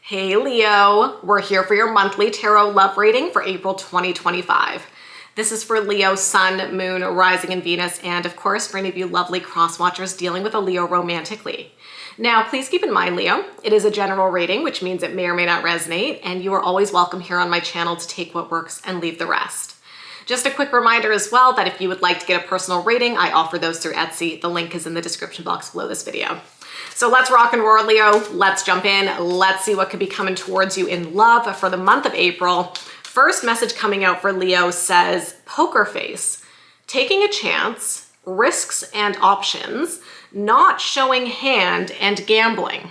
Hey Leo, we're here for your monthly tarot love reading for April 2025. This is for Leo, Sun, Moon, Rising, and Venus, and of course for any of you lovely cross watchers dealing with a Leo romantically. Now, please keep in mind, Leo, it is a general reading, which means it may or may not resonate, and you are always welcome here on my channel to take what works and leave the rest. Just a quick reminder as well that if you would like to get a personal reading, I offer those through Etsy. The link is in the description box below this video. So let's rock and roll, Leo. Let's jump in. Let's see what could be coming towards you in love for the month of April. First message coming out for Leo says, poker face, taking a chance, risks and options, not showing hand, and gambling.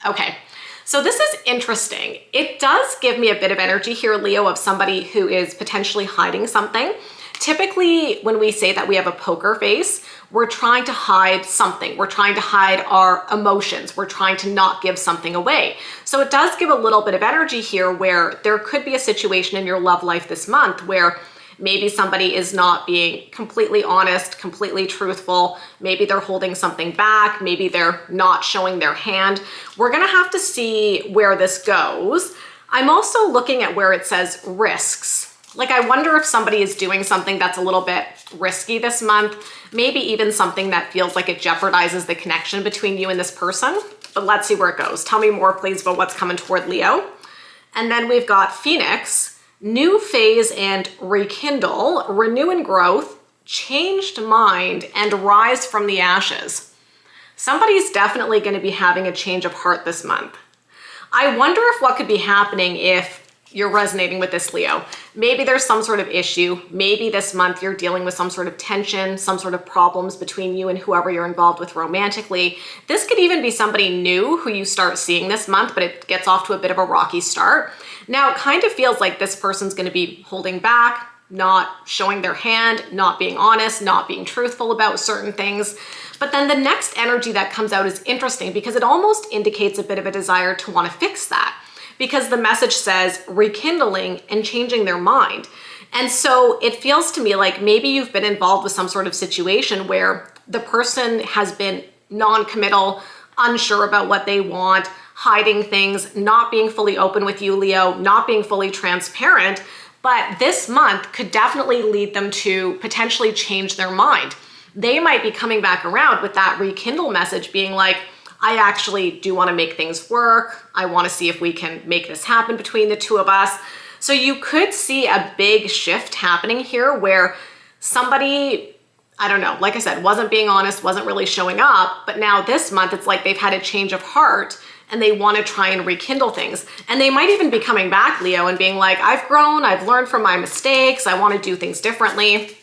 Okay, so this is interesting. It does give me a bit of energy here, Leo, of somebody who is potentially hiding something. Typically, when we say that we have a poker face, we're trying to hide something. We're trying to hide our emotions. We're trying to not give something away. So it does give a little bit of energy here where there could be a situation in your love life this month where maybe somebody is not being completely honest, completely truthful. Maybe they're holding something back. Maybe they're not showing their hand. We're gonna have to see where this goes. I'm also looking at where it says risks. Like, I wonder if somebody is doing something that's a little bit risky this month, maybe even something that feels like it jeopardizes the connection between you and this person. But let's see where it goes. Tell me more, please, about what's coming toward Leo. And then we've got Phoenix, new phase and rekindle, renew and growth, changed mind, and rise from the ashes. Somebody's definitely going to be having a change of heart this month. I wonder if what could be happening if you're resonating with this, Leo. Maybe there's some sort of issue. Maybe this month you're dealing with some sort of tension, some sort of problems between you and whoever you're involved with romantically. This could even be somebody new who you start seeing this month, but it gets off to a bit of a rocky start. Now, it kind of feels like this person's going to be holding back, not showing their hand, not being honest, not being truthful about certain things. But then the next energy that comes out is interesting because it almost indicates a bit of a desire to want to fix that, because the message says rekindling and changing their mind. And so it feels to me like maybe you've been involved with some sort of situation where the person has been non-committal, unsure about what they want, hiding things, not being fully open with you, Leo, not being fully transparent. But this month could definitely lead them to potentially change their mind. They might be coming back around with that rekindle message being like, I actually do want to make things work. I want to see if we can make this happen between the two of us. So you could see a big shift happening here where somebody, I don't know, like I said, wasn't being honest, wasn't really showing up. But now this month, it's like they've had a change of heart and they want to try and rekindle things. And they might even be coming back, Leo, and being like, I've grown, I've learned from my mistakes. I want to do things differently.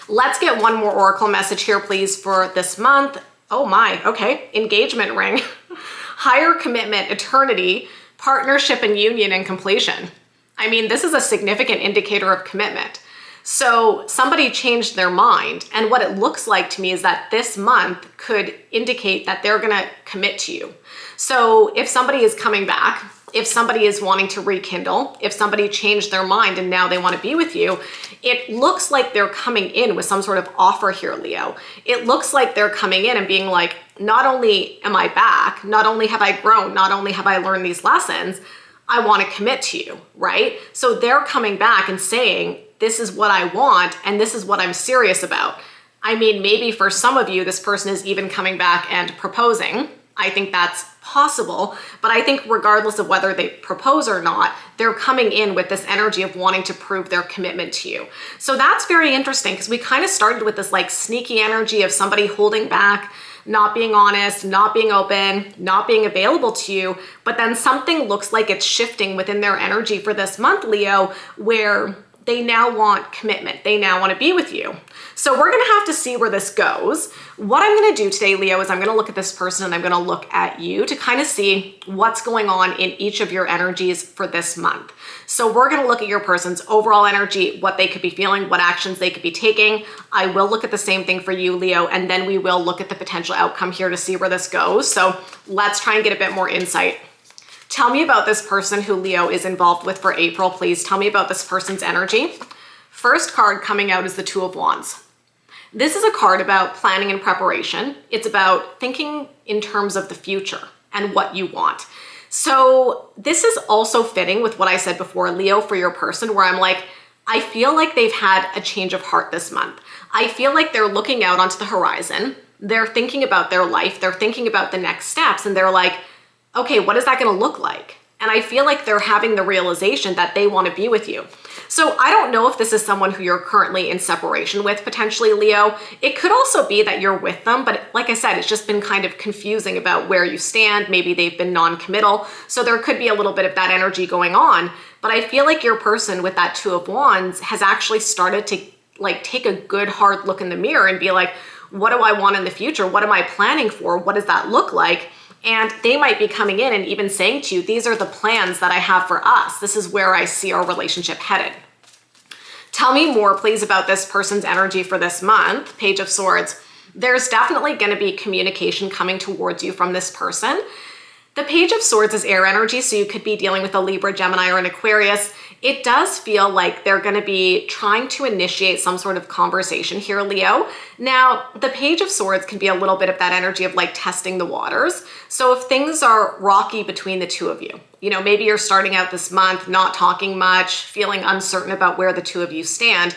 Let's get one more oracle message here, please, for this month. Oh my, okay, engagement ring, higher commitment, eternity, partnership and union and completion. I mean, this is a significant indicator of commitment. So somebody changed their mind, and what it looks like to me is that this month could indicate that they're gonna commit to you. So if somebody is coming back, if somebody is wanting to rekindle, if somebody changed their mind and now they want to be with you, it looks like they're coming in with some sort of offer here, Leo. It looks like they're coming in and being like, not only am I back, not only have I grown, not only have I learned these lessons, I want to commit to you, right? So they're coming back and saying, this is what I want and this is what I'm serious about. I mean, maybe for some of you, this person is even coming back and proposing. I think that's possible, but I think regardless of whether they propose or not, they're coming in with this energy of wanting to prove their commitment to you. So that's very interesting because we kind of started with this like sneaky energy of somebody holding back, not being honest, not being open, not being available to you, but then something looks like it's shifting within their energy for this month, Leo, where they now want commitment. They now want to be with you. So we're going to have to see where this goes. What I'm going to do today, Leo, is I'm going to look at this person and I'm going to look at you to kind of see what's going on in each of your energies for this month. So we're going to look at your person's overall energy, what they could be feeling, what actions they could be taking. I will look at the same thing for you, Leo, and then we will look at the potential outcome here to see where this goes. So let's try and get a bit more insight. Tell me about this person who Leo is involved with for April, please. Tell me about this person's energy. First card coming out is the Two of Wands. This is a card about planning and preparation. It's about thinking in terms of the future and what you want. So this is also fitting with what I said before, Leo, for your person, where I'm like, I feel like they've had a change of heart this month. I feel like they're looking out onto the horizon. They're thinking about their life. They're thinking about the next steps. And they're like, okay, what is that going to look like? And I feel like they're having the realization that they want to be with you. So I don't know if this is someone who you're currently in separation with, potentially, Leo. It could also be that you're with them, but like I said, it's just been kind of confusing about where you stand. Maybe they've been non-committal. So there could be a little bit of that energy going on. But I feel like your person with that Two of Wands has actually started to like take a good hard look in the mirror and be like, what do I want in the future? What am I planning for? What does that look like? And they might be coming in and even saying to you, these are the plans that I have for us. This is where I see our relationship headed. Tell me more, please, about this person's energy for this month. Page of Swords. There's definitely going to be communication coming towards you from this person. The Page of Swords is air energy, so you could be dealing with a Libra, Gemini, or an Aquarius. It does feel like they're going to be trying to initiate some sort of conversation here, Leo. Now, the Page of Swords can be a little bit of that energy of like testing the waters. So if things are rocky between the two of you, you know, maybe you're starting out this month, not talking much, feeling uncertain about where the two of you stand,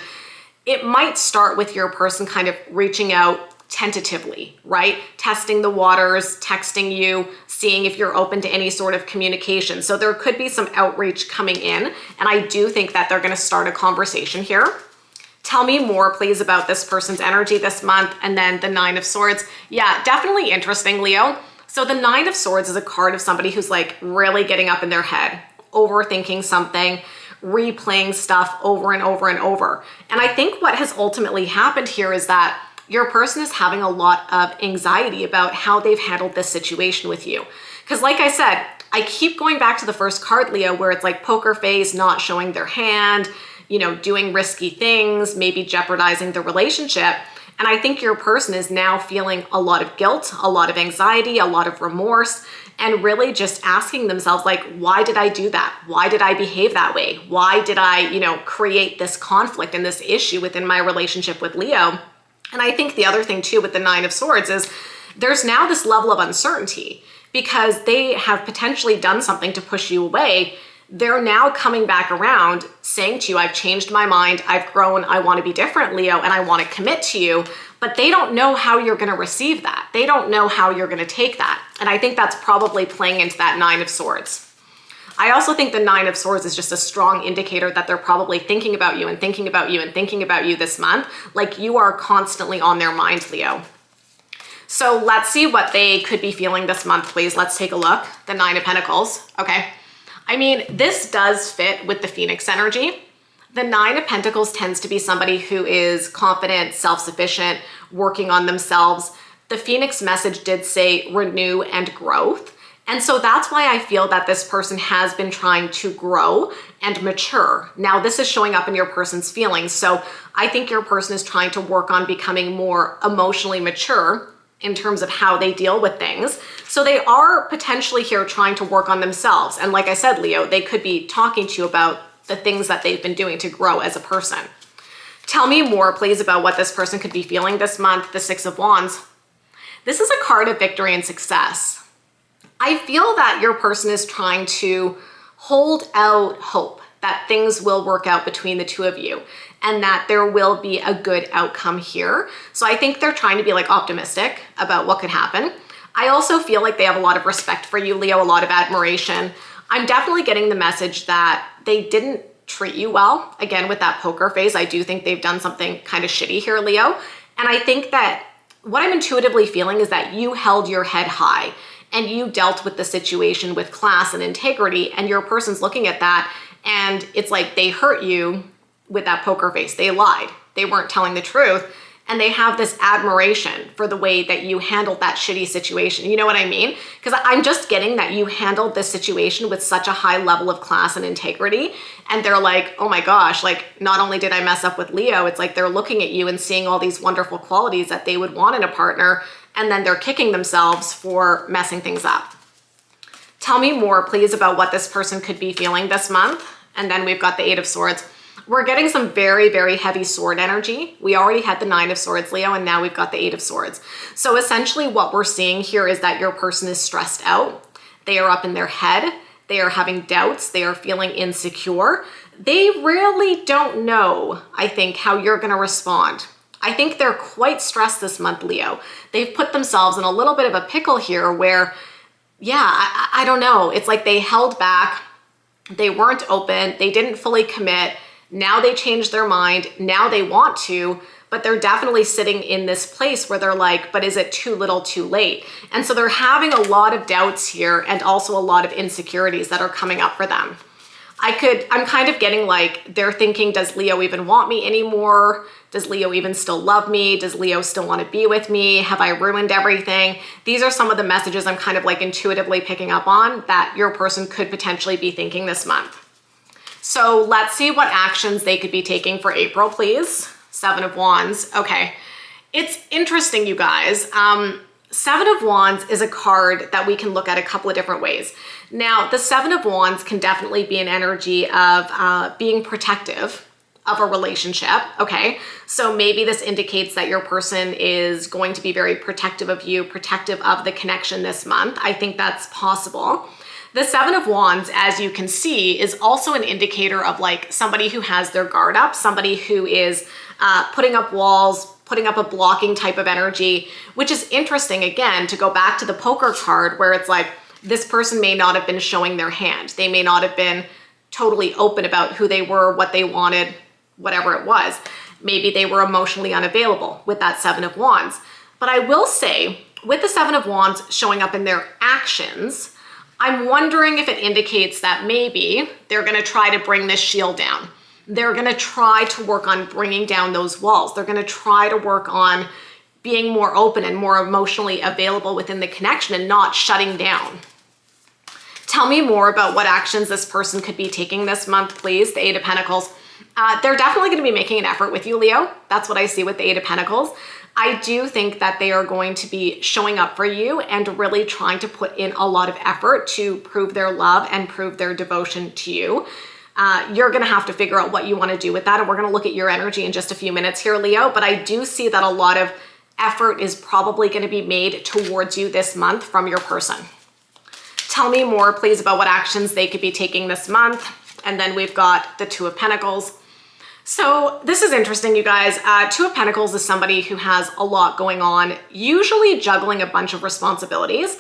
it might start with your person kind of reaching out tentatively, right? Testing the waters, texting you, seeing if you're open to any sort of communication. So there could be some outreach coming in, and I do think that they're going to start a conversation here. Tell me more, please, about this person's energy this month. And then the Nine of Swords. Yeah, definitely interesting, Leo. So the Nine of Swords is a card of somebody who's like really getting up in their head, overthinking something, replaying stuff over and over and over. And I think what has ultimately happened here is that your person is having a lot of anxiety about how they've handled this situation with you. Because like I said, I keep going back to the first card, Leo, where it's like poker face, not showing their hand, you know, doing risky things, maybe jeopardizing the relationship. And I think your person is now feeling a lot of guilt, a lot of anxiety, a lot of remorse, and really just asking themselves, like, why did I do that? Why did I behave that way? Why did I, you know, create this conflict and this issue within my relationship with Leo? And I think the other thing too with the Nine of Swords is there's now this level of uncertainty because they have potentially done something to push you away. They're now coming back around saying to you, I've changed my mind, I've grown, I want to be different, Leo, and I want to commit to you. But they don't know how you're going to receive that. They don't know how you're going to take that. And I think that's probably playing into that Nine of Swords. I also think the Nine of Swords is just a strong indicator that they're probably thinking about you and thinking about you and thinking about you this month. Like you are constantly on their mind, Leo. So let's see what they could be feeling this month, please. Let's take a look. The Nine of Pentacles. Okay. I mean, this does fit with the Phoenix energy. The Nine of Pentacles tends to be somebody who is confident, self-sufficient, working on themselves. The Phoenix message did say renew and growth. And so that's why I feel that this person has been trying to grow and mature. Now, this is showing up in your person's feelings. So I think your person is trying to work on becoming more emotionally mature in terms of how they deal with things. So they are potentially here trying to work on themselves. And like I said, Leo, they could be talking to you about the things that they've been doing to grow as a person. Tell me more, please, about what this person could be feeling this month. The Six of Wands. This is a card of victory and success. I feel that your person is trying to hold out hope that things will work out between the two of you and that there will be a good outcome here. So I think they're trying to be like optimistic about what could happen. I also feel like they have a lot of respect for you, Leo, a lot of admiration. I'm definitely getting the message that they didn't treat you well. Again, with that poker face, I do think they've done something kind of shitty here, Leo. And I think that what I'm intuitively feeling is that you held your head high and you dealt with the situation with class and integrity, and your person's looking at that and it's like they hurt you with that poker face. They lied. They weren't telling the truth. And they have this admiration for the way that you handled that shitty situation. You know what I mean? Because I'm just getting that you handled this situation with such a high level of class and integrity. And they're like, oh my gosh, like not only did I mess up with Leo, it's like they're looking at you and seeing all these wonderful qualities that they would want in a partner. And then they're kicking themselves for messing things up. Tell me more, please, about what this person could be feeling this month. And then we've got the Eight of Swords. We're getting some very, very heavy sword energy. We already had the Nine of Swords, Leo, and now we've got the Eight of Swords. So essentially what we're seeing here is that your person is stressed out. They are up in their head. They are having doubts. They are feeling insecure. They really don't know, I think, how you're going to respond. I think they're quite stressed this month, Leo. They've put themselves in a little bit of a pickle here where, yeah, I don't know. It's like they held back. They weren't open. They didn't fully commit. Now they changed their mind. Now they want to, but they're definitely sitting in this place where they're like, but is it too little too late? And so they're having a lot of doubts here and also a lot of insecurities that are coming up for them. I'm kind of getting like, they're thinking, does Leo even want me anymore? Does Leo even still love me? Does Leo still want to be with me? Have I ruined everything? These are some of the messages I'm kind of like intuitively picking up on that your person could potentially be thinking this month. So let's see what actions they could be taking for April, please. 7 of Wands. Okay. It's interesting, you guys. 7 of Wands is a card that we can look at a couple of different ways. Now, the 7 of Wands can definitely be an energy of being protective of a relationship, okay? So maybe this indicates that your person is going to be very protective of you, protective of the connection this month. I think that's possible. The 7 of Wands, as you can see, is also an indicator of like somebody who has their guard up, somebody who is putting up walls, putting up a blocking type of energy, which is interesting, again, to go back to the poker card where it's like this person may not have been showing their hand. They may not have been totally open about who they were, what they wanted, whatever it was. Maybe they were emotionally unavailable with that 7 of Wands. But I will say, with the 7 of Wands showing up in their actions, I'm wondering if it indicates that maybe they're going to try to bring this shield down. They're going to try to work on bringing down those walls. They're going to try to work on being more open and more emotionally available within the connection and not shutting down. Tell me more about what actions this person could be taking this month, please. The 8 of Pentacles. They're definitely going to be making an effort with you, Leo. That's what I see with the 8 of Pentacles. I do think that they are going to be showing up for you and really trying to put in a lot of effort to prove their love and prove their devotion to you. You're going to have to figure out what you want to do with that. And we're going to look at your energy in just a few minutes here, Leo. But I do see that a lot of effort is probably going to be made towards you this month from your person. Tell me more, please, about what actions they could be taking this month. And then we've got the 2 of Pentacles. So this is interesting, you guys. 2 of Pentacles is somebody who has a lot going on, usually juggling a bunch of responsibilities.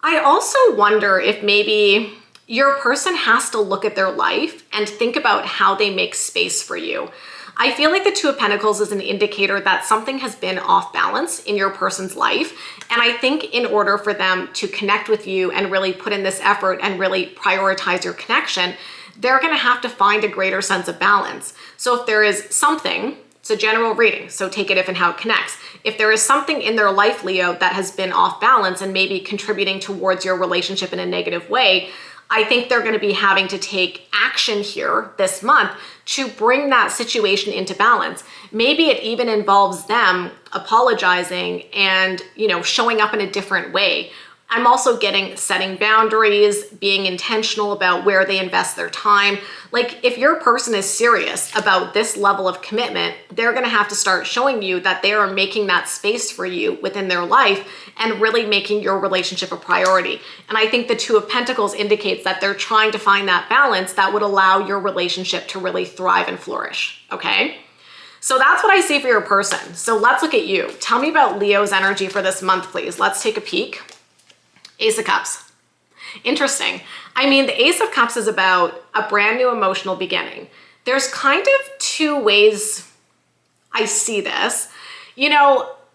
I also wonder if maybe your person has to look at their life and think about how they make space for you. I feel like the 2 of Pentacles is an indicator that something has been off balance in your person's life. And I think in order for them to connect with you and really put in this effort and really prioritize your connection, they're going to have to find a greater sense of balance. So if there is something, it's a general reading, so take it if and how it connects. If there is something in their life, Leo, that has been off balance and maybe contributing towards your relationship in a negative way, I think they're going to be having to take action here this month to bring that situation into balance. Maybe it even involves them apologizing and, showing up in a different way. I'm also getting setting boundaries, being intentional about where they invest their time. Like if your person is serious about this level of commitment, they're going to have to start showing you that they are making that space for you within their life and really making your relationship a priority. And I think the 2 of Pentacles indicates that they're trying to find that balance that would allow your relationship to really thrive and flourish. Okay? So that's what I see for your person. So let's look at you. Tell me about Leo's energy for this month, please. Let's take a peek. Ace of Cups. Interesting. I mean, the Ace of Cups is about a brand new emotional beginning. There's kind of 2 ways I see this.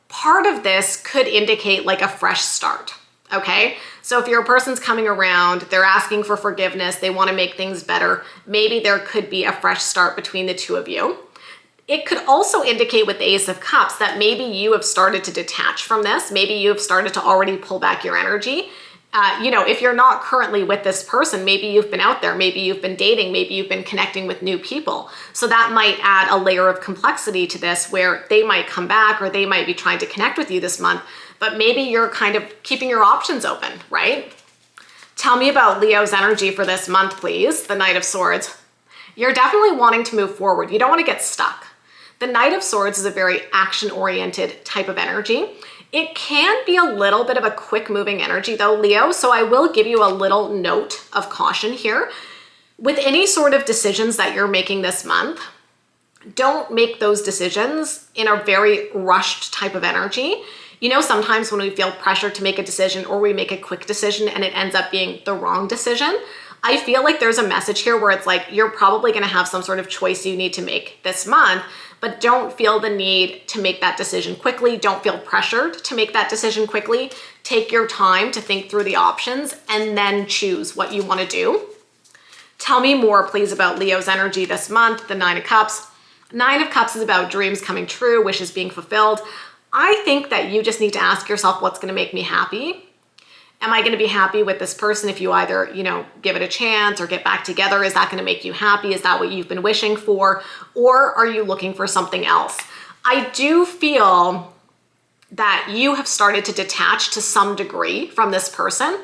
Part of this could indicate like a fresh start. Okay. So if your person's coming around, they're asking for forgiveness, they want to make things better, maybe there could be a fresh start between the 2 of you. It could also indicate with the Ace of Cups that maybe you have started to detach from this. Maybe you have started to already pull back your energy. If you're not currently with this person, maybe you've been out there, maybe you've been dating, maybe you've been connecting with new people. So that might add a layer of complexity to this where they might come back or they might be trying to connect with you this month, but maybe you're kind of keeping your options open, right? Tell me about Leo's energy for this month, please. The Knight of Swords. You're definitely wanting to move forward. You don't want to get stuck. The Knight of Swords is a very action-oriented type of energy. It can be a little bit of a quick moving energy though, Leo, so I will give you a little note of caution here. With any sort of decisions that you're making this month, don't make those decisions in a very rushed type of energy. You know, sometimes when we feel pressure to make a decision or we make a quick decision and it ends up being the wrong decision, I feel like there's a message here where it's like you're probably going to have some sort of choice you need to make this month, but don't feel the need to make that decision quickly. Don't feel pressured to make that decision quickly. Take your time to think through the options and then choose what you want to do. Tell me more, please, about Leo's energy this month, the Nine of Cups. Nine of Cups is about dreams coming true, wishes being fulfilled. I think that you just need to ask yourself, what's going to make me happy? Am I going to be happy with this person if you either, give it a chance or get back together? Is that going to make you happy? Is that what you've been wishing for? Or are you looking for something else? I do feel that you have started to detach to some degree from this person.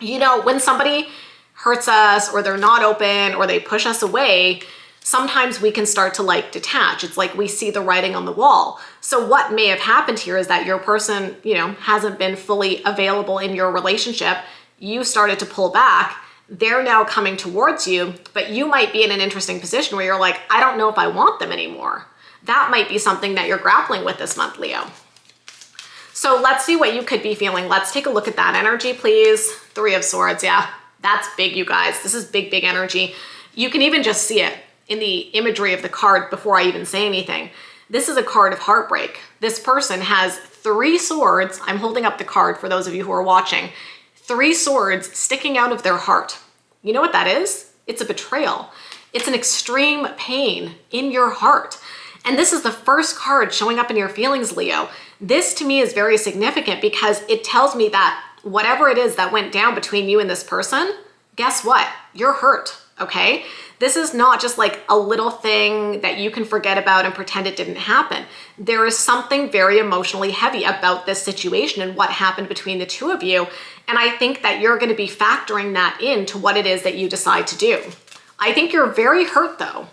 When somebody hurts us or they're not open or they push us away, sometimes we can start to detach. It's like we see the writing on the wall. So what may have happened here is that your person, hasn't been fully available in your relationship. You started to pull back. They're now coming towards you, but you might be in an interesting position where you're like, I don't know if I want them anymore. That might be something that you're grappling with this month, Leo. So let's see what you could be feeling. Let's take a look at that energy, please. Three of Swords. Yeah, that's big, you guys. This is big, big energy. You can even just see it in the imagery of the card before I even say anything. This is a card of heartbreak. This person has 3 swords. I'm holding up the card for those of you who are watching. 3 swords sticking out of their heart. You know what that is? It's a betrayal. It's an extreme pain in your heart. And this is the first card showing up in your feelings, Leo. This to me is very significant because it tells me that whatever it is that went down between you and this person, guess what? You're hurt, okay? This is not just like a little thing that you can forget about and pretend it didn't happen. There is something very emotionally heavy about this situation and what happened between the two of you. And I think that you're going to be factoring that into what it is that you decide to do. I think you're very hurt though.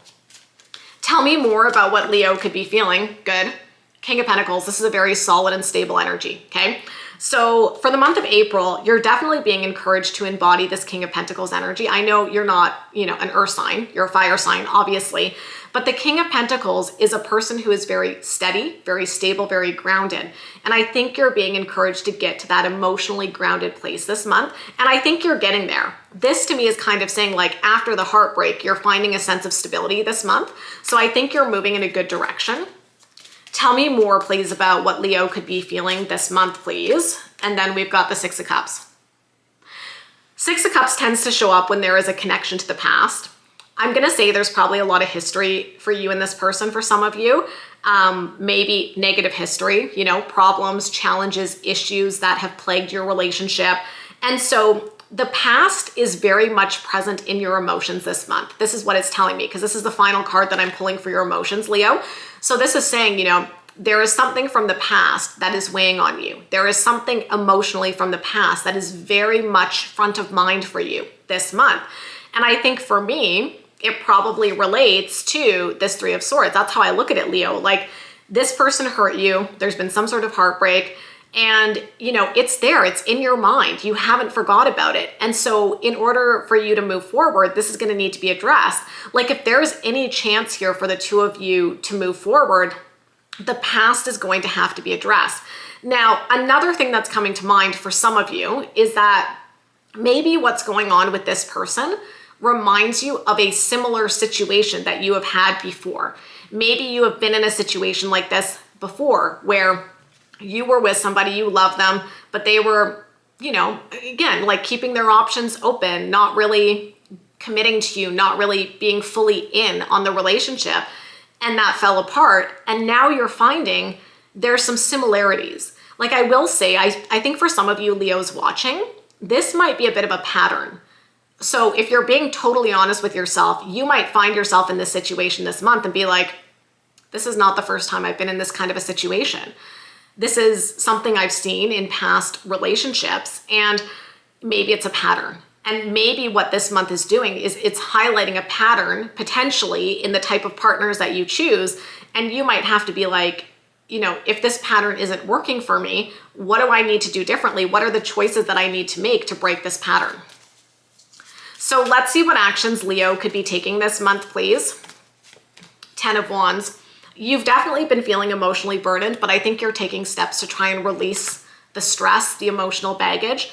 Tell me more about what Leo could be feeling. Good. King of Pentacles. This is a very solid and stable energy. Okay. So for the month of April, you're definitely being encouraged to embody this King of Pentacles energy. I know you're not, an earth sign, you're a fire sign, obviously, but the King of Pentacles is a person who is very steady, very stable, very grounded. And I think you're being encouraged to get to that emotionally grounded place this month. And I think you're getting there. This to me is kind of saying after the heartbreak, you're finding a sense of stability this month. So I think you're moving in a good direction. Tell me more, please, about what Leo could be feeling this month, please. And then we've got the Six of Cups. Six of Cups tends to show up when there is a connection to the past. I'm going to say there's probably a lot of history for you and this person for some of you. Maybe negative history, problems, challenges, issues that have plagued your relationship. And so the past is very much present in your emotions this month. This is what it's telling me because this is the final card that I'm pulling for your emotions, Leo. So this is saying, there is something from the past that is weighing on you. There is something emotionally from the past that is very much front of mind for you this month. And I think for me, it probably relates to this Three of Swords. That's how I look at it, Leo. This person hurt you. There's been some sort of heartbreak. And, it's there. It's in your mind. You haven't forgot about it. And so in order for you to move forward, this is going to need to be addressed. If there's any chance here for the two of you to move forward, the past is going to have to be addressed. Now, another thing that's coming to mind for some of you is that maybe what's going on with this person reminds you of a similar situation that you have had before. Maybe you have been in a situation like this before where you were with somebody, you love them, but they were, again, keeping their options open, not really committing to you, not really being fully in on the relationship. And that fell apart. And now you're finding there's some similarities. I will say, I think for some of you Leos watching, this might be a bit of a pattern. So if you're being totally honest with yourself, you might find yourself in this situation this month and be like, this is not the first time I've been in this kind of a situation. This is something I've seen in past relationships, and maybe it's a pattern. And maybe what this month is doing is it's highlighting a pattern potentially in the type of partners that you choose. And you might have to be like, if this pattern isn't working for me, what do I need to do differently? What are the choices that I need to make to break this pattern? So let's see what actions Leo could be taking this month, please. 10 of Wands. You've definitely been feeling emotionally burdened, but I think you're taking steps to try and release the stress, the emotional baggage.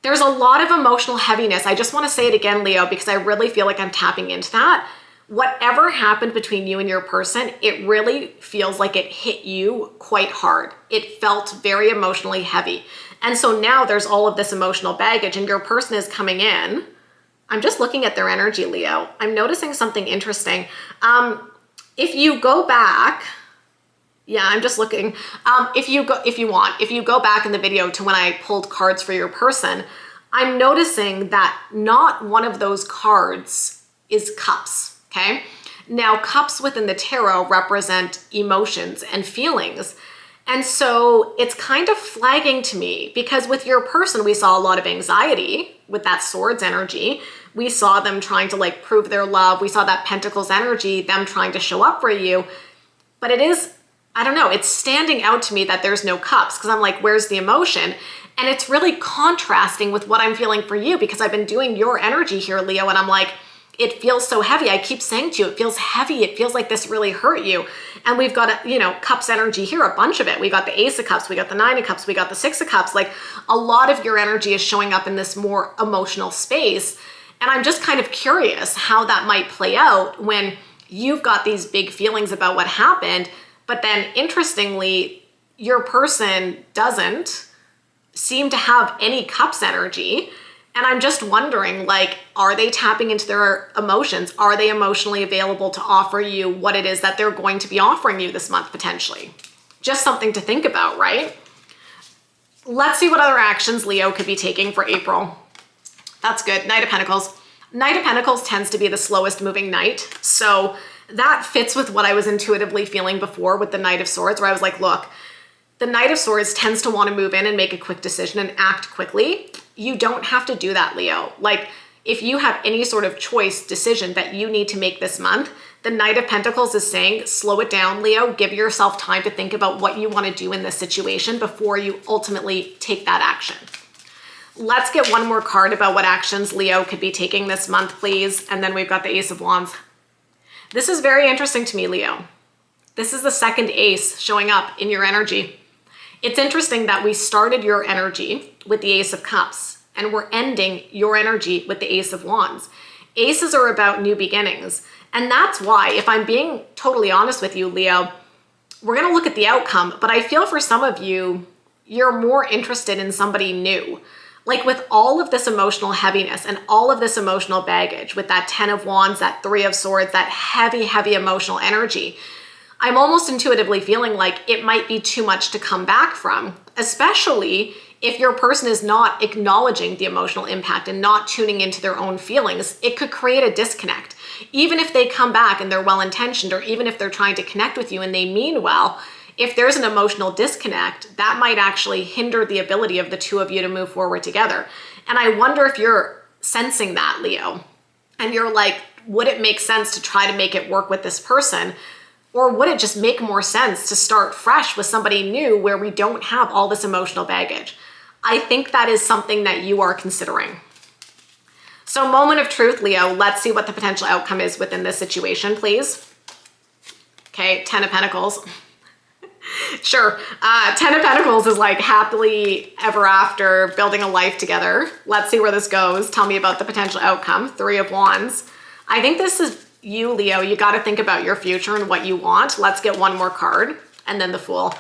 There's a lot of emotional heaviness. I just want to say it again, Leo, because I really feel like I'm tapping into that. Whatever happened between you and your person, it really feels like it hit you quite hard. It felt very emotionally heavy. And so now there's all of this emotional baggage and your person is coming in. I'm just looking at their energy, Leo. I'm noticing something interesting. If you go back, I'm just looking. If you go back in the video to when I pulled cards for your person, I'm noticing that not one of those cards is cups, okay? Now, cups within the tarot represent emotions and feelings. And so it's kind of flagging to me because with your person, we saw a lot of anxiety with that swords energy. We saw them trying to prove their love. We saw that pentacles energy, them trying to show up for you. But it is, I don't know, it's standing out to me that there's no cups because I'm like, where's the emotion? And it's really contrasting with what I'm feeling for you because I've been doing your energy here, Leo, and I'm like, it feels so heavy. I keep saying to you, it feels heavy. It feels like this really hurt you. And we've got, cups energy here, a bunch of it. We got the Ace of Cups, we got the Nine of Cups, we got the Six of Cups. Like a lot of your energy is showing up in this more emotional space. And I'm just kind of curious how that might play out when you've got these big feelings about what happened, but then interestingly, your person doesn't seem to have any cups energy. And I'm just wondering, are they tapping into their emotions? Are they emotionally available to offer you what it is that they're going to be offering you this month, potentially? Just something to think about, right? Let's see what other actions Leo could be taking for April. That's good. Knight of Pentacles. Knight of Pentacles tends to be the slowest moving knight. So that fits with what I was intuitively feeling before with the Knight of Swords, where I was like, look, the Knight of Swords tends to want to move in and make a quick decision and act quickly. You don't have to do that, Leo. If you have any sort of choice decision that you need to make this month, the Knight of Pentacles is saying, slow it down, Leo. Give yourself time to think about what you want to do in this situation before you ultimately take that action. Let's get one more card about what actions Leo could be taking this month, please. And then we've got the Ace of Wands. This is very interesting to me, Leo. This is the second ace showing up in your energy. It's interesting that we started your energy with the Ace of Cups and we're ending your energy with the Ace of Wands. Aces are about new beginnings. And that's why, if I'm being totally honest with you, Leo, we're going to look at the outcome, but I feel for some of you, you're more interested in somebody new. With all of this emotional heaviness and all of this emotional baggage, with that 10 of Wands, that 3 of Swords, that heavy, heavy emotional energy, I'm almost intuitively feeling like it might be too much to come back from, especially if your person is not acknowledging the emotional impact and not tuning into their own feelings. It could create a disconnect. Even if they come back and they're well-intentioned, or even if they're trying to connect with you and they mean well, if there's an emotional disconnect, that might actually hinder the ability of the two of you to move forward together. And I wonder if you're sensing that, Leo, and you're like, would it make sense to try to make it work with this person? Or would it just make more sense to start fresh with somebody new where we don't have all this emotional baggage? I think that is something that you are considering. So moment of truth, Leo, let's see what the potential outcome is within this situation, please. Okay, 10 of Pentacles. Sure, 10 of Pentacles is happily ever after, building a life together. Let's see where this goes. Tell me about the potential outcome. 3 of Wands. I think this is you, Leo. You got to think about your future and what you want. Let's get one more card and then the Fool.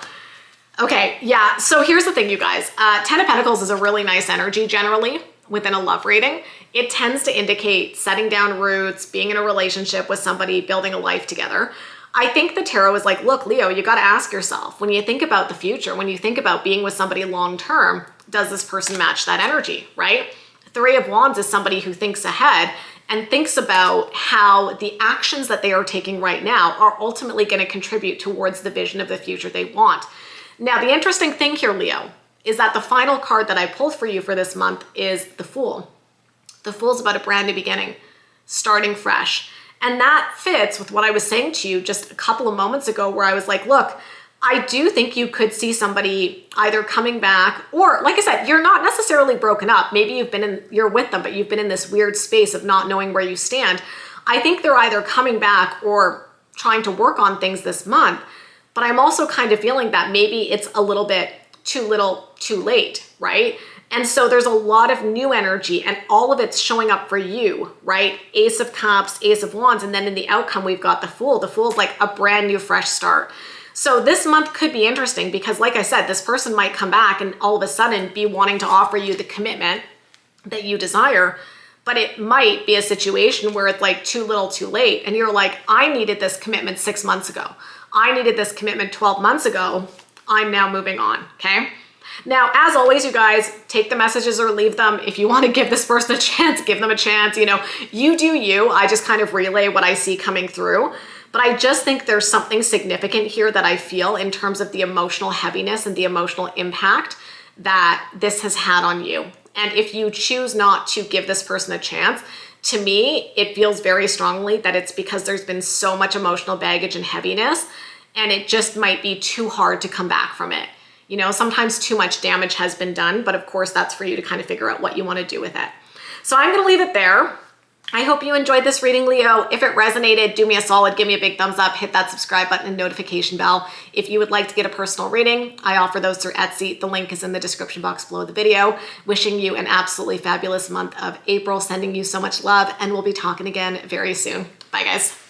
Okay, yeah, so here's the thing, you guys. 10 of Pentacles is a really nice energy generally within a love reading. It tends to indicate setting down roots, being in a relationship with somebody, building a life together. I think the tarot is like, look, Leo, you got to ask yourself, when you think about the future, when you think about being with somebody long-term, does this person match that energy, right? 3 of Wands is somebody who thinks ahead and thinks about how the actions that they are taking right now are ultimately going to contribute towards the vision of the future they want. Now, the interesting thing here, Leo, is that the final card that I pulled for you for this month is the Fool. The Fool's about a brand new beginning, starting fresh. And that fits with what I was saying to you just a couple of moments ago, where I was like, look, I do think you could see somebody either coming back, or like I said, you're not necessarily broken up. Maybe you're with them, but you've been in this weird space of not knowing where you stand. I think they're either coming back or trying to work on things this month. But I'm also kind of feeling that maybe it's a little bit too little, too late, right? And so there's a lot of new energy and all of it's showing up for you, right? Ace of Cups, Ace of Wands, and then in the outcome, we've got the Fool. The Fool's like a brand new, fresh start. So this month could be interesting because like I said, this person might come back and all of a sudden be wanting to offer you the commitment that you desire, but it might be a situation where it's like too little, too late. And you're like, I needed this commitment 6 months ago. I needed this commitment 12 months ago. I'm now moving on, okay? Now, as always, you guys, take the messages or leave them. If you want to give this person a chance, give them a chance. You know, you do you. I just kind of relay what I see coming through. But I just think there's something significant here that I feel in terms of the emotional heaviness and the emotional impact that this has had on you. And if you choose not to give this person a chance, to me, it feels very strongly that it's because there's been so much emotional baggage and heaviness, and it just might be too hard to come back from it. You know, sometimes too much damage has been done, but of course that's for you to kind of figure out what you want to do with it. So I'm going to leave it there. I hope you enjoyed this reading, Leo. If it resonated, do me a solid, give me a big thumbs up, hit that subscribe button and notification bell. If you would like to get a personal reading, I offer those through Etsy. The link is in the description box below the video. Wishing you an absolutely fabulous month of April, sending you so much love, and we'll be talking again very soon. Bye, guys.